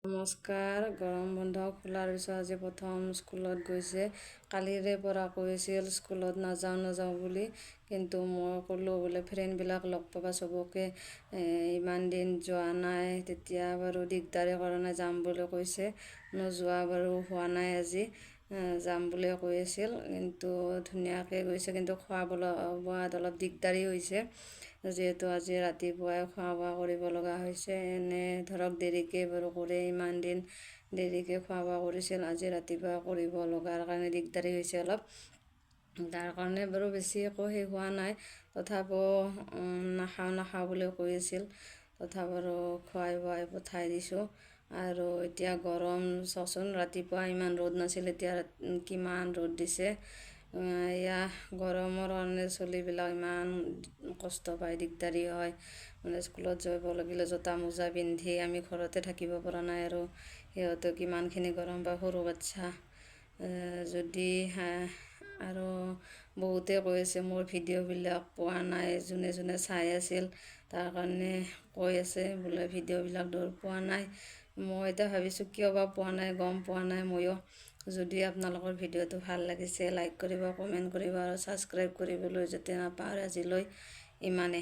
নমস্কাৰ। গৰম বন্ধ খোলাৰ পিছত আজি প্ৰথম স্কুলত গৈছে। কালিৰে পৰা কৈছিল স্কুলত নাযাওঁ বুলি, কিন্তু মই ক'লোঁ বোলে ফ্ৰেণ্ডবিলাক লগ পাবা চবকে, ইমান দিন যোৱা নাই, তেতিয়া বাৰু দিগদাৰী কৰা নাই, যাম বুলি কৈছে। নোযোৱা বাৰু হোৱা নাই আজি, যাম বুলি কৈ আছিল, কিন্তু ধুনীয়াকৈ গৈছে। কিন্তু খোৱা বোৱাত অলপ দিগদাৰী হৈছে, যিহেতু আজি ৰাতিপুৱাই খোৱা বোৱা কৰিব লগা হৈছে। এনে ধৰক দেৰিকৈ বাৰু কৰে, ইমান দিন দেৰিকৈ খোৱা বোৱা কৰিছিল, আজি ৰাতিপুৱা কৰিব লগাৰ কাৰণে দিগদাৰী হৈছে অলপ। তাৰ কাৰণে বাৰু বেছি একো সেই হোৱা নাই, তথাপিও নাখাওঁ বুলি কৈ আছিল। তথাপি বাৰু খুৱাই বোৱাই পঠাই দিছোঁ। আৰু এতিয়া গৰম চাওকচোন, ৰাতিপুৱা ইমান ৰ'দ নাছিল, এতিয়া কিমান ৰ'দ দিছে। এয়া গৰমৰ কাৰণে চলিবিলাক ইমান কষ্ট পায়, দিগদাৰী হয়। মানে স্কুলত যাব লাগিলে জোতা মোজা পিন্ধি আমি ঘৰতে থাকিব পৰা নাই, আৰু সিহঁতে কিমানখিনি গৰম পায়, সৰু বাচ্ছা। যদি আৰু বহুতে কৈ আছে মোৰ ভিডিঅ'বিলাক পোৱা নাই, যোনে চাই আছিল তাৰ কাৰণে কৈ আছে বোলে ভিডিঅ'বিলাক পোৱা নাই। মই এতিয়া ভাবিছোঁ কিয় বা পোৱা নাই, গম পোৱা নাই ময়ো। যদি আপোনালোকৰ ভিডিঅ'টো ভাল লাগিছে লাইক কৰিব, কমেণ্ট কৰিব আৰু ছাবস্ক্ৰাইব কৰিবলৈ যাতে নাপাহৰে। আজিলৈ ইমানে।